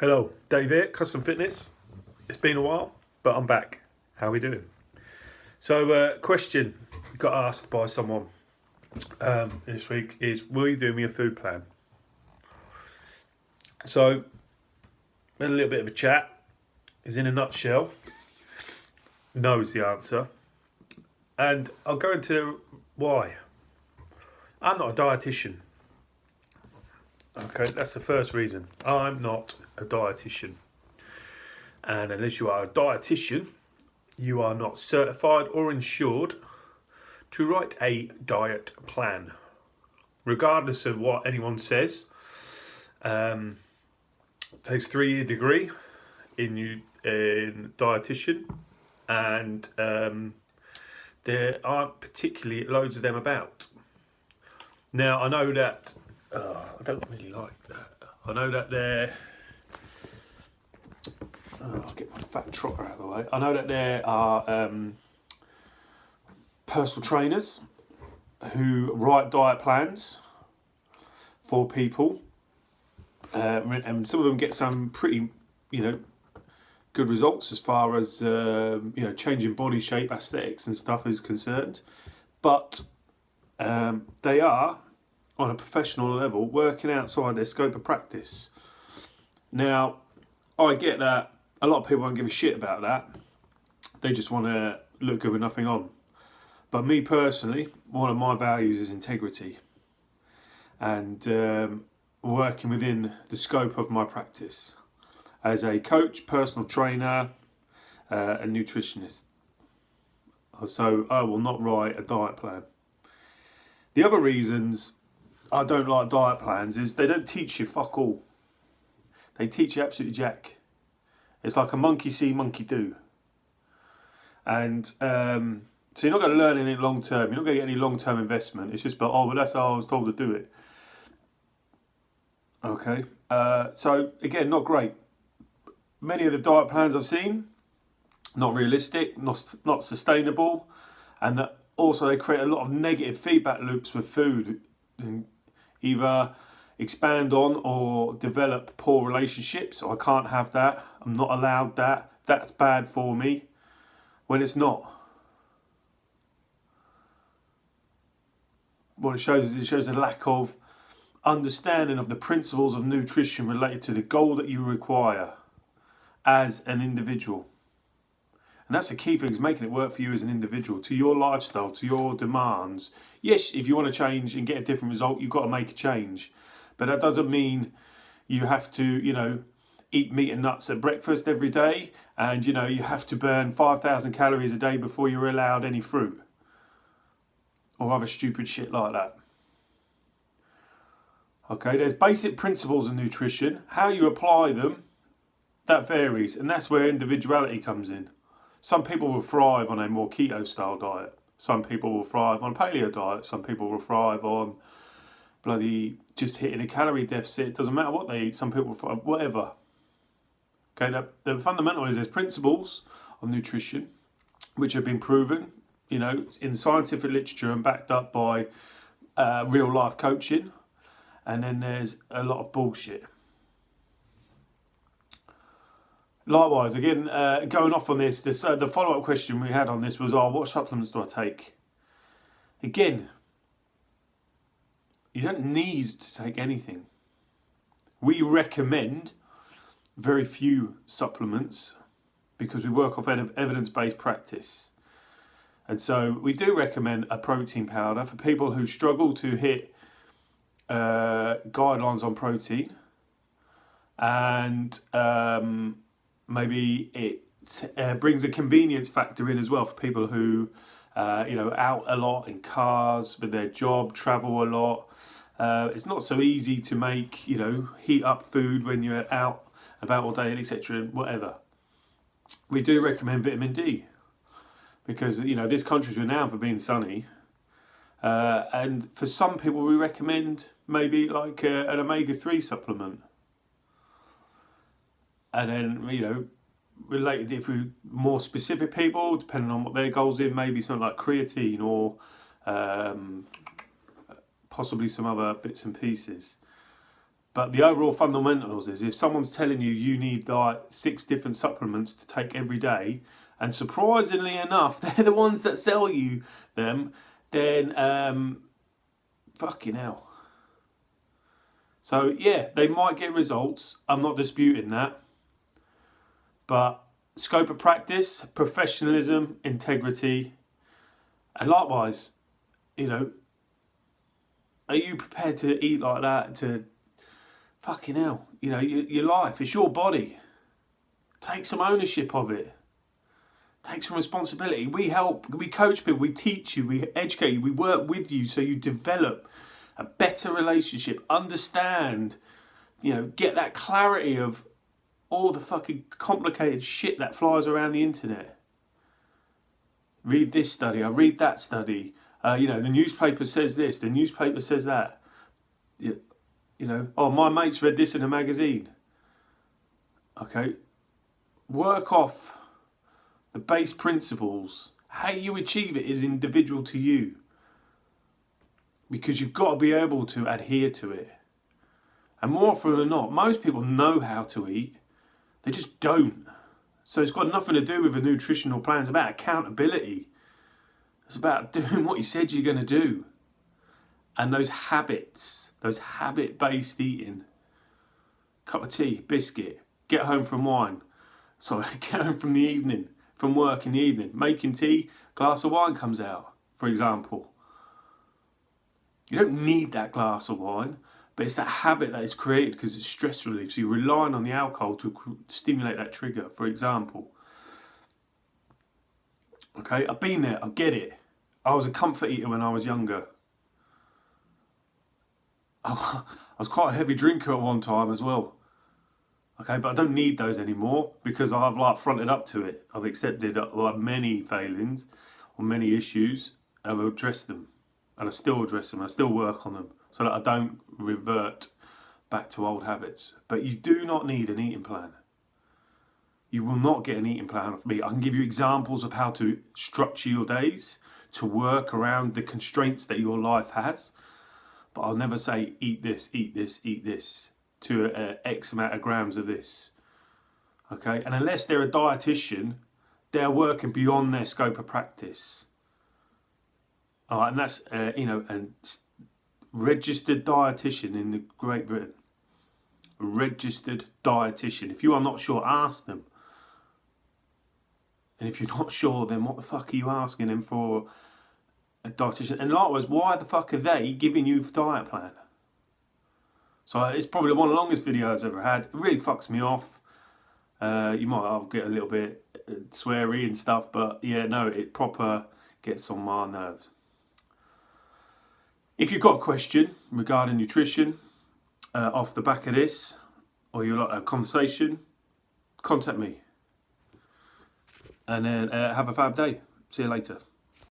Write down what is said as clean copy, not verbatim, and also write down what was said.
Hello, Dave here, Custom Fitness. It's been a while, but I'm back. How are we doing? So, question got asked by someone this week is, will you do me a food plan? So, we had a little bit of a chat. Is in a nutshell, no is the answer. And I'll go into why. I'm not a dietitian. Okay, that's the first reason. I'm not a dietitian. And unless you are a dietitian, you are not certified or insured to write a diet plan. Regardless of what anyone says, it takes 3-year degree in dietitian, and there aren't particularly loads of them about. Now I know that I don't really like that. I know that they're. I'll get my fat trotter out of the way. I know that there are personal trainers who write diet plans for people, and some of them get some pretty, good results as far as changing body shape, aesthetics, and stuff is concerned. But they are on a professional level working outside their scope of practice. Now, I get that a lot of people won't give a shit about that. They just want to look good with nothing on. But me personally, one of my values is integrity and working within the scope of my practice as a coach, personal trainer, and nutritionist. So I will not write a diet plan. The other reasons I don't like diet plans is they don't teach you fuck all. They teach you absolutely jack. It's like a monkey see, monkey do. And so you're not going to learn anything long term. You're not going to get any long term investment. It's just about, well, that's how I was told to do it. Okay. So again, not great. Many of the diet plans I've seen, not realistic, not sustainable, and that also they create a lot of negative feedback loops with food, and either expand on or develop poor relationships. I can't have that. I'm not allowed that. That's bad for me. When it's not. What it shows is a lack of understanding of the principles of nutrition related to the goal that you require as an individual. And that's the key thing, is making it work for you as an individual, to your lifestyle, to your demands. Yes, if you want to change and get a different result, you've got to make a change. But that doesn't mean you have to, eat meat and nuts at breakfast every day, and, you have to burn 5,000 calories a day before you're allowed any fruit. Or other stupid shit like that. Okay, there's basic principles of nutrition. How you apply them, that varies. And that's where individuality comes in. Some people will thrive on a more keto style diet. Some people will thrive on a paleo diet. Some people will thrive on bloody just hitting a calorie deficit. It doesn't matter what they eat. Some people will thrive, whatever. Okay, the fundamental is there's principles of nutrition which have been proven, in scientific literature and backed up by real life coaching. And then there's a lot of bullshit. Likewise, again, going off on this the follow-up question we had on this was, what supplements do I take? Again, you don't need to take anything. We recommend very few supplements because we work off evidence-based practice. And so we do recommend a protein powder for people who struggle to hit guidelines on protein, and maybe it brings a convenience factor in as well for people who out a lot in cars with their job, travel a lot. It's not so easy to make heat up food when you're out about all day, etc. Whatever. We do recommend vitamin D because this country's renowned for being sunny. And for some people, we recommend maybe like an omega-3 supplement. And then, related, if we more specific people, depending on what their goals are, maybe something like creatine or possibly some other bits and pieces. But the overall fundamentals is, if someone's telling you you need like 6 different supplements to take every day, and surprisingly enough, they're the ones that sell you them, then fucking hell. So yeah, they might get results. I'm not disputing that. But scope of practice, professionalism, integrity, and likewise, you know, are you prepared to eat like that to fucking hell? You know, your life, it's your body. Take some ownership of it. Take some responsibility. We help, we coach people, we teach you, we educate you, we work with you so you develop a better relationship, understand, you know, get that clarity of all the fucking complicated shit that flies around the internet. Read this study, I read that study. You know, the newspaper says this, the newspaper says that. You know, oh, my mate's read this in a magazine. Okay, work off the base principles. How you achieve it is individual to you, because you've got to be able to adhere to it. And more often than not, most people know how to eat, they just don't. So it's got nothing to do with a nutritional plan. It's about accountability. It's about doing what you said you're going to do. And those habits, those habit-based eating. Cup of tea, biscuit, get home from wine. Sorry, get home from the evening, from work in the evening. Making tea, glass of wine comes out, for example. You don't need that glass of wine, but it's that habit that is created because it's stress relief. So you're relying on the alcohol to stimulate that trigger, for example. Okay, I've been there, I get it. I was a comfort eater when I was younger. I was quite a heavy drinker at one time as well. Okay, but I don't need those anymore because I've like fronted up to it. I've accepted many failings or many issues, and I've addressed them. And I still address them, I still work on them so that I don't revert back to old habits. But you do not need an eating plan. You will not get an eating plan off me. I can give you examples of how to structure your days to work around the constraints that your life has. But I'll never say eat this, eat this, eat this to X amount of grams of this. Okay, and unless they're a dietitian, they're working beyond their scope of practice. And that's, you know, a registered dietitian in the Great Britain. A registered dietitian. If you are not sure, ask them. And if you're not sure, then what the fuck are you asking them for a dietitian? And likewise, why the fuck are they giving you a diet plan? So it's probably one of the longest videos I've ever had. It really fucks me off. I'll get a little bit sweary and stuff, but yeah, no, it proper gets on my nerves. If you've got a question regarding nutrition off the back of this, or you'd like a conversation, contact me. And then have a fab day. See you later.